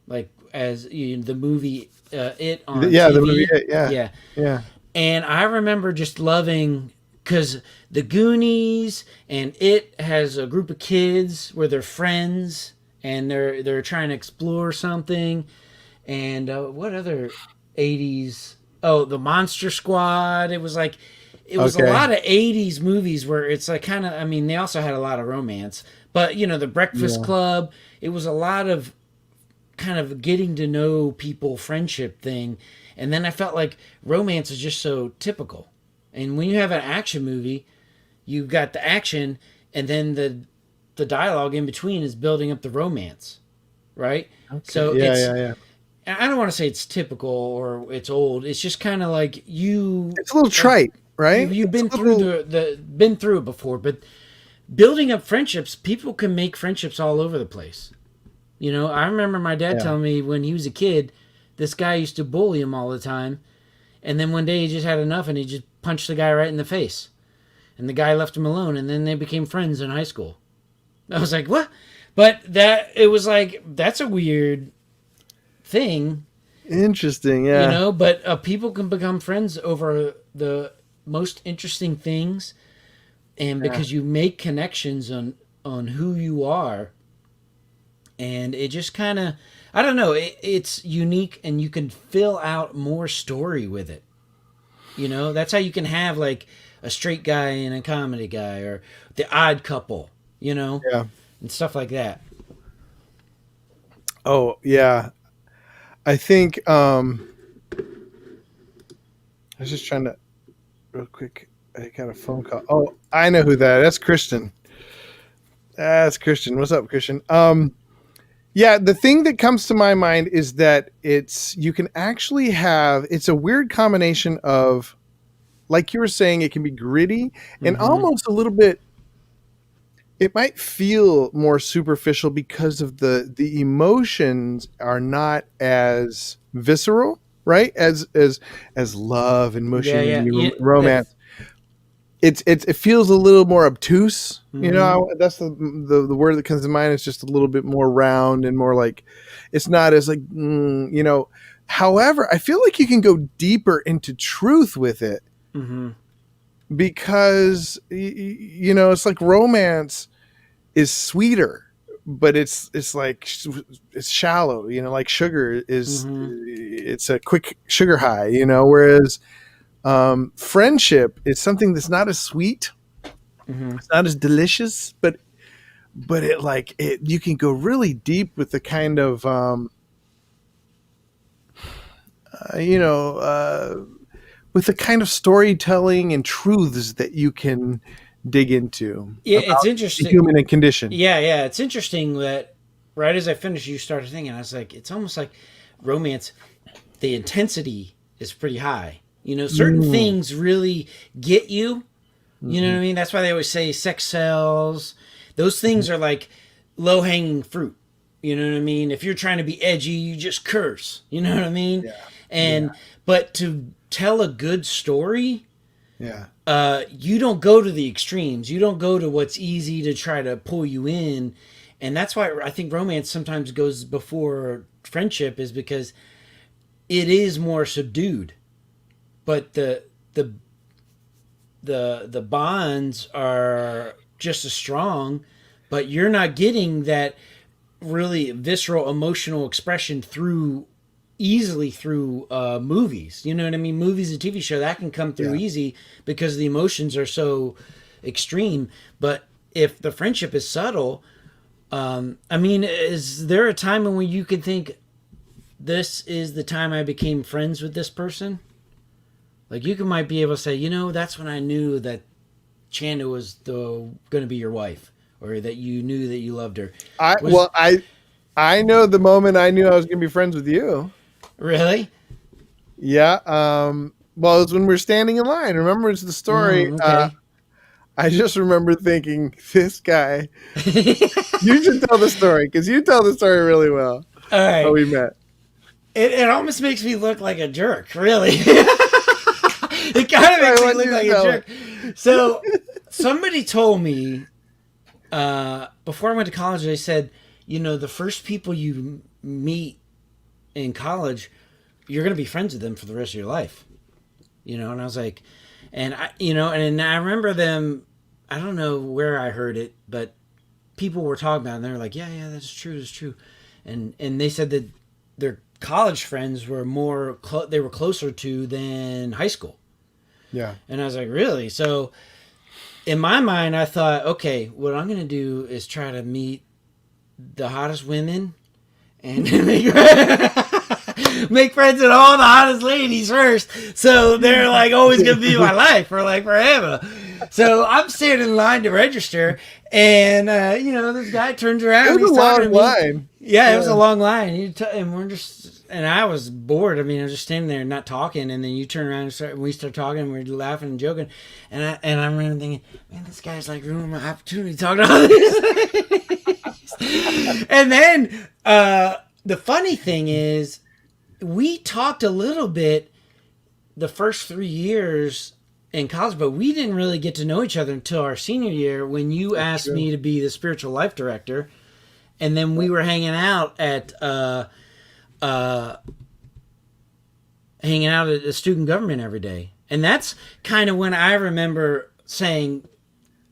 like as the movie It on yeah, the movie. TV. Yeah, Yeah, yeah, and I remember just loving because the Goonies and It has a group of kids where they're friends and they're trying to explore something. And what other 80s? Oh, the Monster Squad. It was a okay, lot of 80s movies where it's like kind of, I mean, they also had a lot of romance, but the Breakfast yeah, Club, it was a lot of kind of getting to know people friendship thing. And then I felt like romance is just so typical. And when you have an action movie, you've got the action, and then the dialogue in between is building up the romance, right? okay, So yeah, it's, yeah, yeah. I don't want to say it's typical or it's old. It's just kind of like you It's a little have trite, right? you've It's been a through little, the been through it before, but building up friendships, people can make friendships all over the place. I remember my dad yeah. telling me when he was a kid, this guy used to bully him all the time, and then one day he just had enough and he just punched the guy right in the face, and the guy left him alone, and then they became friends in high school. I was like, what? But that it was like that's a weird thing, Interesting, yeah, But people can become friends over the most interesting things, and yeah. because you make connections on who you are, and it just kind of, I don't know, it's unique, and you can fill out more story with it. That's how you can have like a straight guy and a comedy guy, or the odd couple, Yeah. and stuff like that. Oh, yeah. I think I was just trying to real quick. I got a phone call. Oh, I know who that. That's Christian. That's Christian. What's up, Christian? Yeah, the thing that comes to my mind is that you can actually have it's a weird combination of, like you were saying, it can be gritty and Mm-hmm. almost a little bit, it might feel more superficial because of the emotions are not as visceral, right? As love and mushy Yeah, yeah, yeah. romance. It feels a little more obtuse. Mm-hmm. That's the word that comes to mind. It's just a little bit more round and more like, it's not as like, However, I feel like you can go deeper into truth with it Mm-hmm. because it's like romance is sweeter, but it's like it's shallow. Like sugar is, Mm-hmm. it's a quick sugar high. Whereas friendship is something that's not as sweet, Mm-hmm. it's not as delicious, but it you can go really deep with the kind of uh, you know uh, with the kind of storytelling and truths that you can dig into Yeah, it's about the interesting. human condition. Yeah, yeah, it's interesting that right as I finished, you started thinking. I was like, it's almost like romance. The intensity is pretty high. Certain Mm, things really get you. You know what mhm, I mean? That's why they always say sex sells. Those mhm. things are like low hanging fruit. You know what I mean? If you're trying to be edgy, you just curse. You know what I mean? Yeah, yeah, And but to tell a good story, yeah, you don't go to the extremes. You don't go to what's easy to try to pull you in, and that's why I think romance sometimes goes before friendship, is because it is more subdued. But the the bonds are just as strong, but you're not getting that really visceral emotional expression through easily through movies. You know what I mean? Movies and TV show that can come through yeah. easy because the emotions are so extreme. But if the friendship is subtle, I mean, is there a time when you could think this is the time I became friends with this person? Like you can might be able to say, that's when I knew that Chanda was the going to be your wife, or that you knew that you loved her. I Was well, I know the moment I knew I was going to be friends with you. really? Yeah. Well, it was when we were standing in line. Remember, it's the story. Okay. I just remember thinking, this guy. All You should tell the story because you tell the story really well. How right. we met. It almost makes me look like a jerk, really. It kind of I makes me want look you to like a tell jerk. it. So somebody told me before I went to college, they said, the first people you meet in college, you're going to be friends with them for the rest of your life. And I was like, and I remember them, I don't know where I heard it, but people were talking about it and they were like, yeah, that's true, that's true. And they said that their college friends were they were closer to than high school. Yeah. And I was like, really? So in my mind, I thought, okay, what I'm going to do is try to meet the hottest women and make friends with all the hottest ladies first. So they're like always going to be my life for like forever. So I'm standing in line to register, and this guy turns around. It And was he's a talking long to me. line. Yeah, it was a long line. And we're just, and I was bored. I mean, I was just standing there not talking, and then you turn around and we start talking, and we're laughing and joking, and I remember thinking, man, this guy's like ruining my opportunity talking to all this. And then the funny thing is, we talked a little bit the first 3 years in college, but we didn't really get to know each other until our senior year when you asked me to be the spiritual life director. And then we were hanging out at the student government every day. And that's kind of when I remember saying,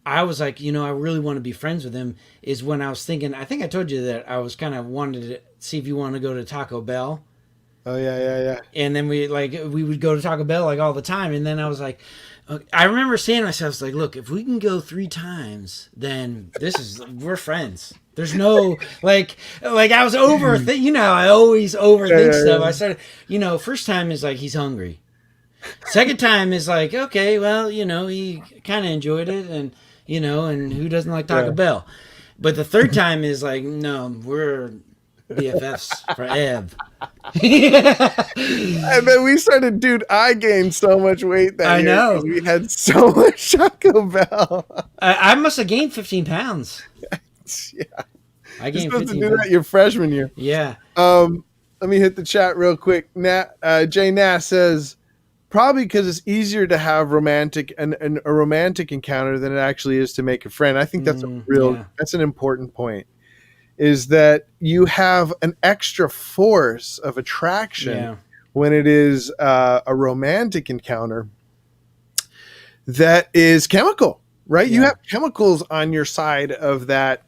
I was like, I really want to be friends with him, is when I was thinking, I think I told you that I was kind of wanted to see if you want to go to Taco Bell. Oh yeah. And then we would go to Taco Bell like all the time. And then I was like, I remember saying to myself, like, look, if we can go 3 times, then we're friends. There's no like I was I always overthink stuff. I started, first time is like he's hungry. Second time is like, okay, well, he kind of enjoyed it, and and who doesn't like Taco Bell? But the third time is like, no, we're BFFs for Ev. And then we started, dude. I gained so much weight that I year know. because we had so much Taco Bell. I must have gained 15 pounds. Yeah, I you're gained supposed to 15 do pounds. that your freshman year. Yeah. Let me hit the chat real quick. Jay Nass says probably because it's easier to have a romantic encounter than it actually is to make a friend. I think that's that's an important point. Is that you have an extra force of attraction when it is a romantic encounter that is chemical, right? You have chemicals on your side of that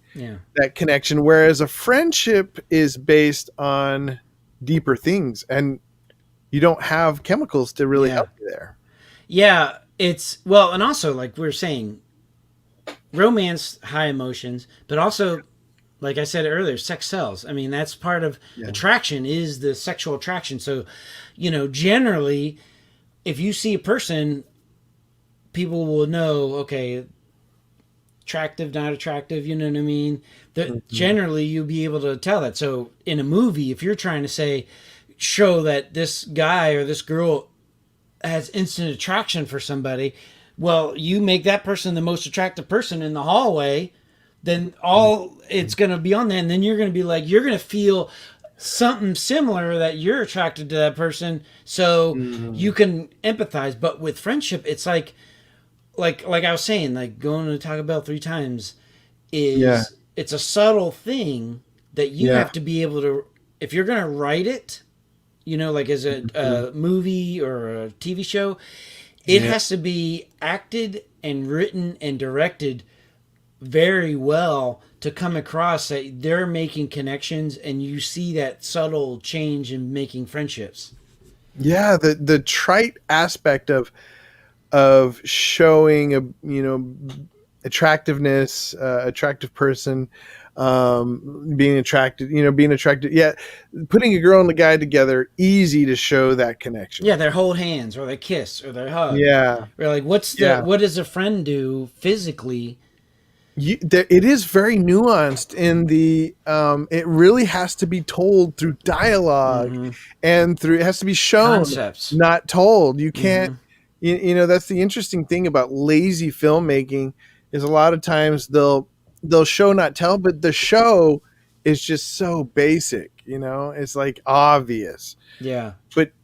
connection, whereas a friendship is based on deeper things, and you don't have chemicals to really help you there. Yeah, and also like we were saying, romance, high emotions, but also, like I said earlier, sex sells. I mean, that's part of attraction, is the sexual attraction. So, generally, if you see a person, people will know, okay, attractive, not attractive, you know what I mean? Generally, you'll be able to tell that. So, in a movie, if you're trying to show that this guy or this girl has instant attraction for somebody, well, you make that person the most attractive person in the hallway, then all it's going to be on there. And then you're going to be like, you're going to feel something similar, that you're attracted to that person. So you can empathize. But with friendship, it's like I was saying, like going to Taco Bell 3 times it's a subtle thing that you have to be able to, if you're going to write it, like as a movie or a TV show, it has to be acted and written and directed very well to come across that they're making connections, and you see that subtle change in making friendships. Yeah, the trite aspect of showing a attractiveness, attractive person, being attracted. Yeah, putting a girl and a guy together, easy to show that connection. Yeah, they hold hands, or they kiss, or they hug. Yeah, or like what does a friend do physically it is very nuanced in the it really has to be told through dialogue Mm-hmm. and through it has to be shown, Concepts. not told. You can't Mm-hmm. you know that's the interesting thing about lazy filmmaking is a lot of times they'll show not tell, but the show is just so basic, you know, it's like obvious. Yeah.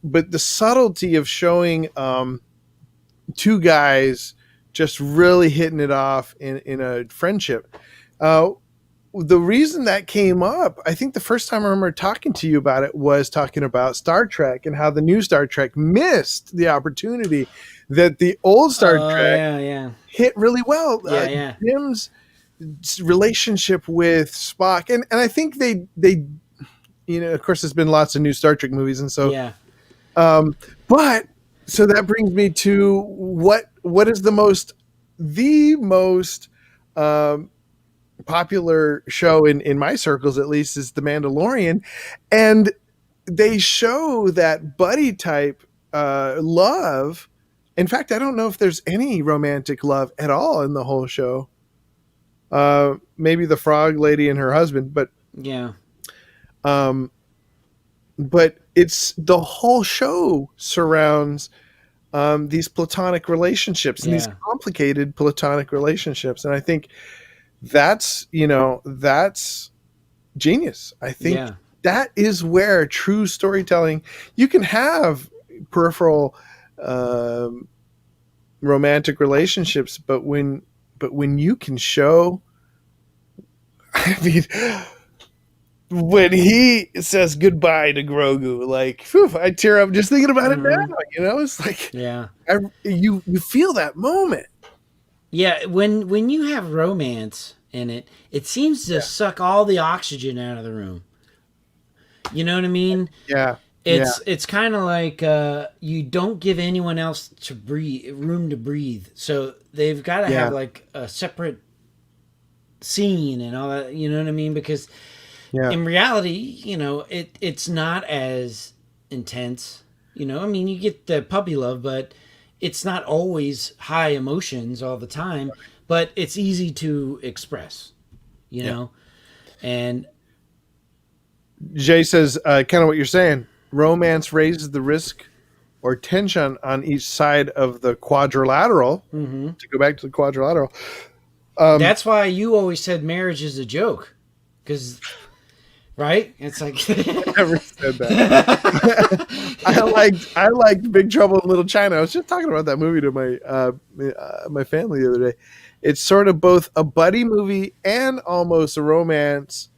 But the subtlety of showing two guys just really hitting it off in a friendship. Uh, the reason that came up, I think the first time I remember talking to you about it was talking about Star Trek and how the new Star Trek missed the opportunity that the old Star Oh Trek yeah, yeah, hit really well. yeah, yeah, Jim's relationship with Spock, and I think they you know, of course, there's been lots of new Star Trek movies, and so yeah, um, but so that brings me to what is the most um, popular show in my circles, at least, is The Mandalorian, and they show that buddy type love. In fact, I don't know if there's any romantic love at all in the whole show. Maybe the frog lady and her husband, yeah, um, but it's the whole show surrounds these platonic relationships and these yeah, complicated platonic relationships, and I think that's genius. I think yeah, that is where true storytelling. You can have peripheral um, romantic relationships, but when you can show, I mean, when he says goodbye to Grogu, like, phew, I tear up just thinking about it mm-hmm. now. You know, it's like Yeah, you feel that moment. yeah. When you have romance in it, it seems to suck all the oxygen out of the room. You know what I mean? Yeah, yeah, It's kind of like you don't give anyone else to breathe room to breathe, so they've got to have yeah, like a separate scene and all that. You know what I mean? Because yeah. in reality, it's not as intense. I mean, you get the puppy love, but it's not always high emotions all the time. But it's easy to express. You Yeah. know, and Jay says, kind of what you're saying. Romance raises the risk or tension on each side of the quadrilateral. mm-hmm. To go back to the quadrilateral, um, That's why you always said marriage is a joke, because right? It's like I never said that. I liked Big Trouble in Little China. I was just talking about that movie to my family the other day. It's sort of both a buddy movie and almost a romance,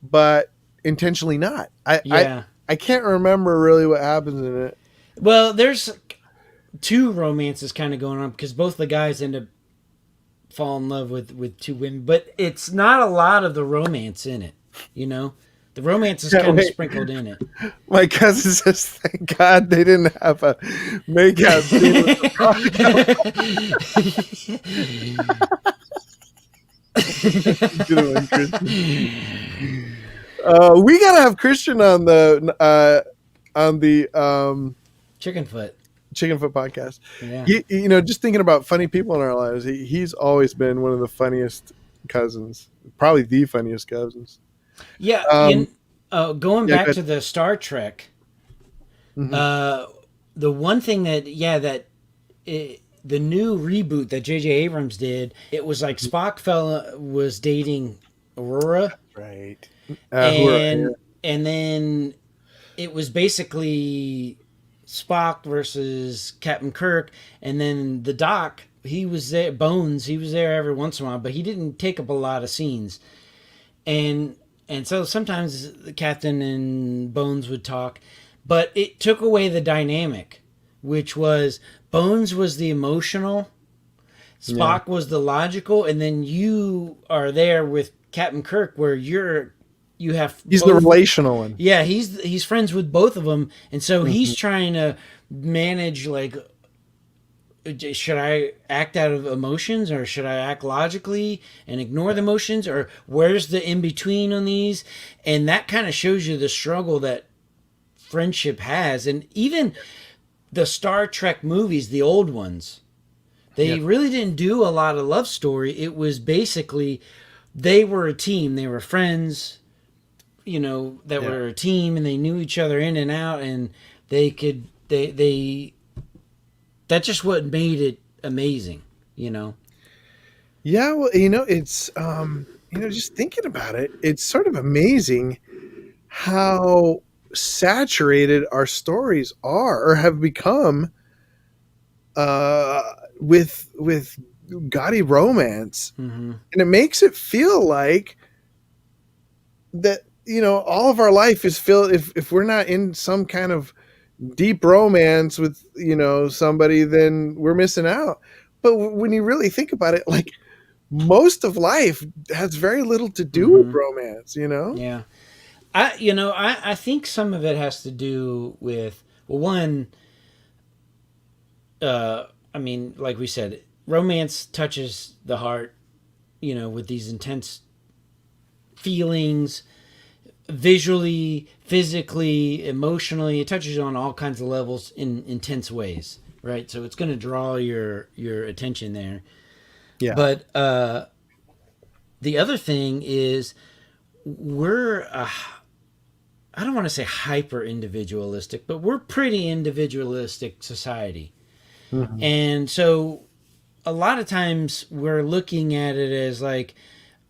but intentionally not. I I, yeah. I can't remember really what happens in it. Well, there's two romances kind of going on because both the guys end up fall in love with two women, but it's not a lot of the romance in it. The romance is Yeah, kind of wait. sprinkled in it. My cousin says, "Thank God they didn't have a makeout scene with the Good one, Christian. We gotta have Christian on the Chicken foot. Chicken Foot podcast. Yeah. Just thinking about funny people in our lives, he's always been one of the funniest cousins, probably the funniest cousins. Yeah. Um, Going yeah, back good. to the Star Trek, Mhm. uh, the one thing the new reboot that J.J. Abrams did, it was like Spock was dating Aurora, Right. and and then it was basically Spock versus Captain Kirk, and then the Doc, he was there. Bones, he was there every once in a while, but he didn't take up a lot of scenes, and so sometimes the Captain and Bones would talk, but it took away the dynamic, which was Bones was the emotional, Yeah. Spock was the logical, and then you are there with Captain Kirk, where you have He's the both. relational one. Yeah, he's friends with both of them, and so he's Mhm. trying to manage, like, should I act out of emotions or should I act logically and ignore the emotions, or where's the in between on these? And that kind of shows you the struggle that friendship has, and even the Star Trek movies, the old ones, They really didn't do a lot of love story. It was basically they were a team. They were friends, that were a team, and they knew each other in and out, and they could they that's just what made it amazing, Yeah, well, it's just thinking about it, it's sort of amazing how saturated our stories are or have become uh with gaudy romance. Mm-hmm. And it makes it feel like that, all of our life is filled, if we're not in some kind of deep romance with, somebody, then we're missing out. But when you really think about it, like, most of life has very little to do with Mm-hmm. romance. Yeah. I think some of it has to do with, well, one, I mean, like we said, romance touches the heart, with these intense feelings, visually, physically, emotionally. It touches on all kinds of levels in intense ways, right? So it's going to draw your attention there. Yeah. But the other thing is we're I don't want to say hyper individualistic, but we're pretty individualistic society. Mhm. And so a lot of times we're looking at it as like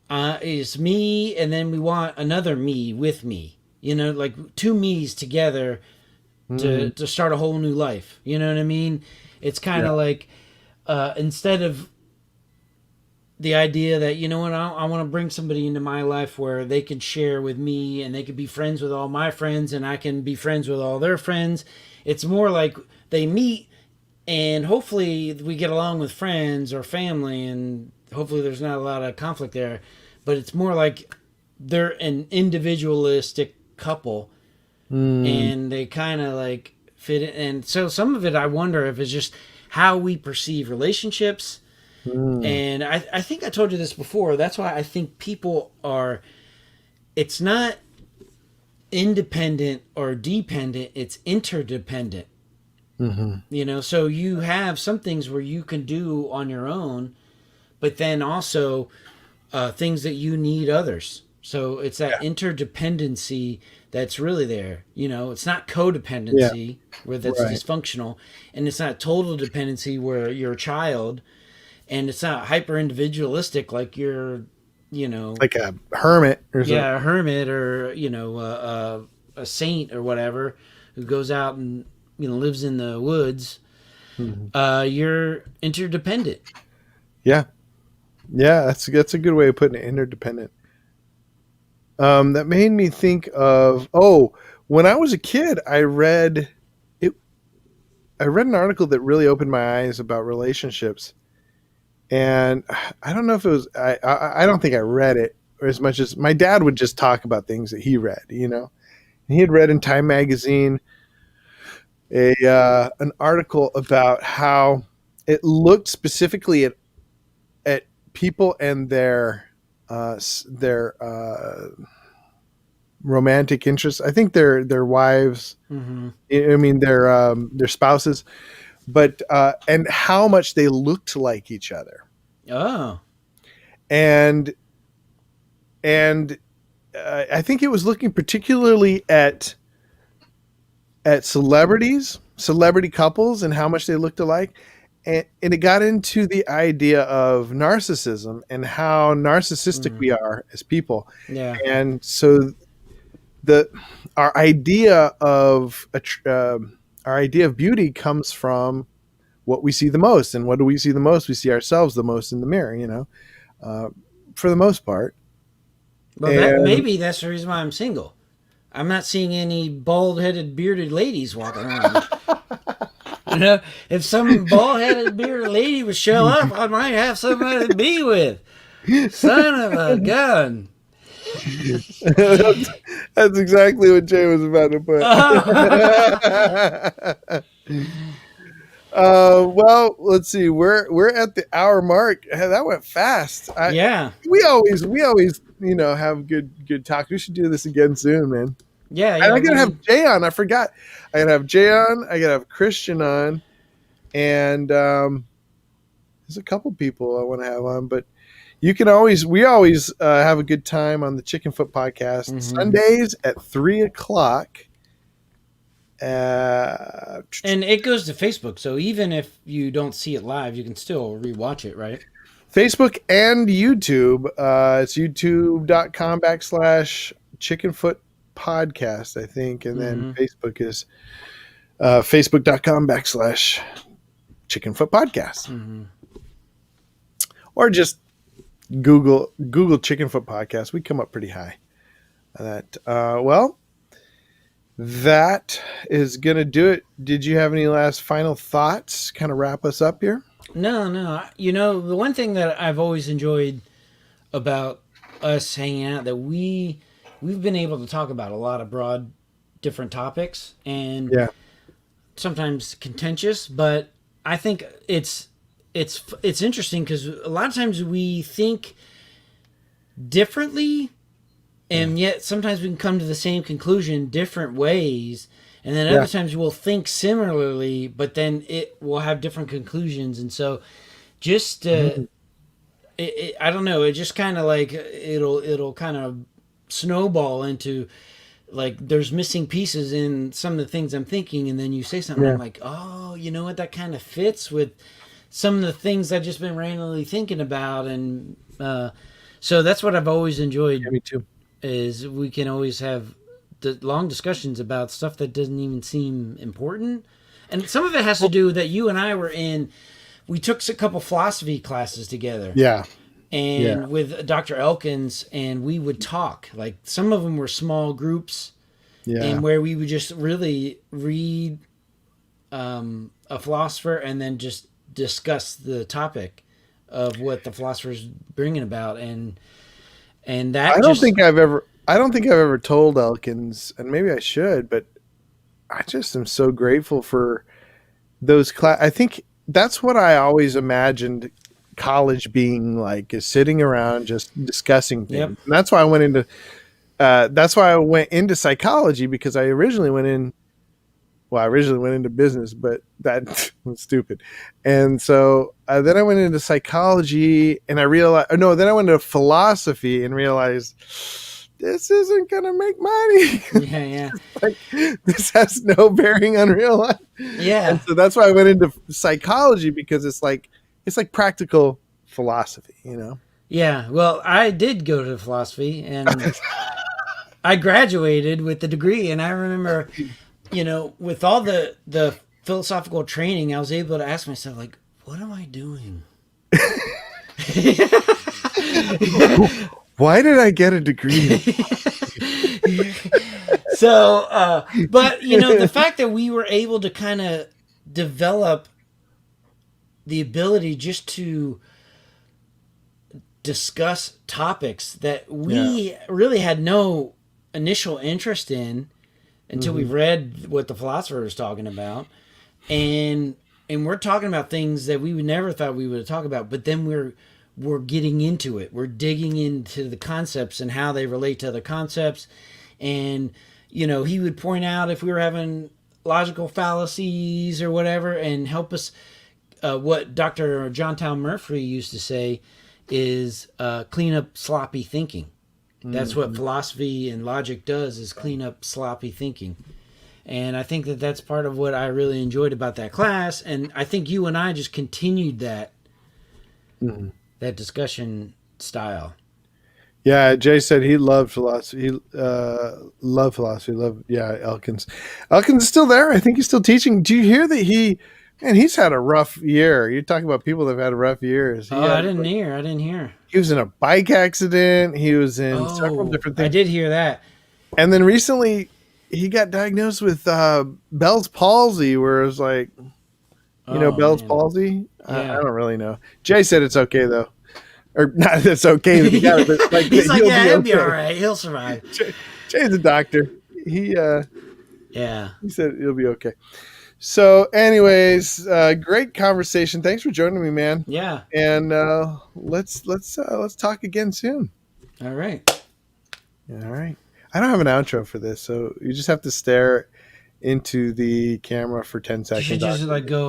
it's me, and then we want another me with me. Like two me's together Mhm. to start a whole new life. You know what I mean? It's kind Yeah. of like instead of the idea that, I want to bring somebody into my life where they can share with me and they can be friends with all my friends and I can be friends with all their friends. It's more like they meet and hopefully we get along with friends or family, and hopefully there's not a lot of conflict there. But it's more like they're an individualistic couple Mm. and they kind of like fit in. And so some of it, I wonder if it's just how we perceive relationships. Mm. And I think I told you this before. That's why I think people are, it's not independent or dependent, it's interdependent. Mhm. So you have some things where you can do on your own, but then also things that you need others. So it's that interdependency that's really there. It's not Yeah. codependency where that's Right. dysfunctional, and it's not total dependency where you're a child, and it's not hyper individualistic like you're, Like a hermit or something. yeah, a hermit or a saint or whatever who goes out and lives in the woods. Mhm. You're interdependent. Yeah. Yeah, that's a good way of putting it, interdependent. That made me think of, when I was a kid, it. I read an article that really opened my eyes about relationships, and I don't know if it was. I don't think I read it as much as my dad would just talk about things that he read. And he had read in Time magazine a an article about how it looked specifically at people and their romantic interests. I think their wives. Mm-hmm. I mean their spouses, but and how much they looked like each other, Oh. and and I think it was looking particularly at celebrity couples, and how much they looked alike. And it got into the idea of narcissism and how narcissistic Mm. we are as people. Yeah. And so the our idea of our idea of beauty comes from what we see the most. And what do we see the most? We see ourselves the most in the mirror, uh, for the most part. Well, that And maybe that's the reason why I'm single. I'm not seeing any bald-headed, bearded ladies walking around. If some bald-headed, bearded lady would show up, I might have somebody to be with. Son of a gun. that's, that's exactly what Jay was about to put. Well, let's see. We're at the hour mark. Hey, that went fast. Yeah. We always have good talk. We should do this again soon, man. Yeah, And yeah. I gotta have Jay on. I forgot. I gotta have Jay on. I gotta have Christian on, and There's a couple people I want to have on, but we always have a good time on the Chicken Foot podcast Sundays at 3:00. And it goes to Facebook, so even if you don't see it live, you can still rewatch it, right? Facebook and YouTube. It's youtube.com/chickenfoot podcast, I think. And then Facebook is facebook.com/chickenfoot podcast. Or just Google Chickenfoot podcast. We come up pretty high on that. Well, that is going to do it. Did you have any last final thoughts? Kind of wrap us up here? No. You know, the one thing that I've always enjoyed about us hanging out that we've been able to talk about a lot of broad, different topics, and sometimes contentious. But I think it's interesting because a lot of times we think differently, and yet sometimes we can come to the same conclusion different ways. And then other times we'll think similarly, but then it will have different conclusions. And so just, I don't know, it just kind of like, it'll kind of snowball into like, there's missing pieces in some of the things I'm thinking. And then you say something, I'm like, oh, you know what? That kind of fits with some of the things I've just been randomly thinking about. And so that's what I've always enjoyed. Yeah, me too. Is we can always have long discussions about stuff that doesn't even seem important. And some of it has to do that you and I we took a couple philosophy classes together. Yeah. And with Dr. Elkins, and we would talk. Like some of them were small groups, and where we would just really read a philosopher and then just discuss the topic of what the philosopher's bringing about. And that I don't think I've ever told Elkins, and maybe I should, but I just am so grateful for those I think that's what I always imagined college being like, is sitting around just discussing things. And that's why I went into psychology, because I originally went into business, but that was stupid. And so then I went into psychology, and then I went into philosophy and realized this isn't going to make money. Yeah. Like, this has no bearing on real life. Yeah. And so that's why I went into psychology, because it's like practical philosophy, you know? Yeah. Well, I did go to philosophy, and I graduated with the degree. And I remember, you know, with all the philosophical training, I was able to ask myself, like, what am I doing? Why did I get a degree? So, but, you know, the fact that we were able to kind of develop the ability just to discuss topics that we really had no initial interest in until we read what the philosopher was talking about. And we're talking about things that we would never thought we would talk about, but then we're getting into it. We're digging into the concepts and how they relate to other concepts. And, you know, he would point out if we were having logical fallacies or whatever, and help us. What Dr. John Town Murphy used to say is clean up sloppy thinking. That's what philosophy and logic does, is clean up sloppy thinking. And I think that that's part of what I really enjoyed about that class. And I think you and I just continued that discussion style. Yeah, Jay said he loved philosophy. He loved philosophy. Elkins. Elkins is still there. I think he's still teaching. Do you hear that he's had a rough year. You talk about people that have had rough years. I didn't hear. He was in a bike accident. He was in several different things. I did hear that. And then recently he got diagnosed with Bell's palsy, where it was like, Bell's palsy? Yeah. I don't really know. Jay said it's okay, though. Or not, it's okay if you got it, but like, he's like, he'll be all right. He'll survive. Jay's a doctor. He said he'll be okay. So, anyways, great conversation. Thanks for joining me, man. Yeah. And let's talk again soon. All right. All right. I don't have an outro for this, so you just have to stare into the camera for 10 seconds. You should just like go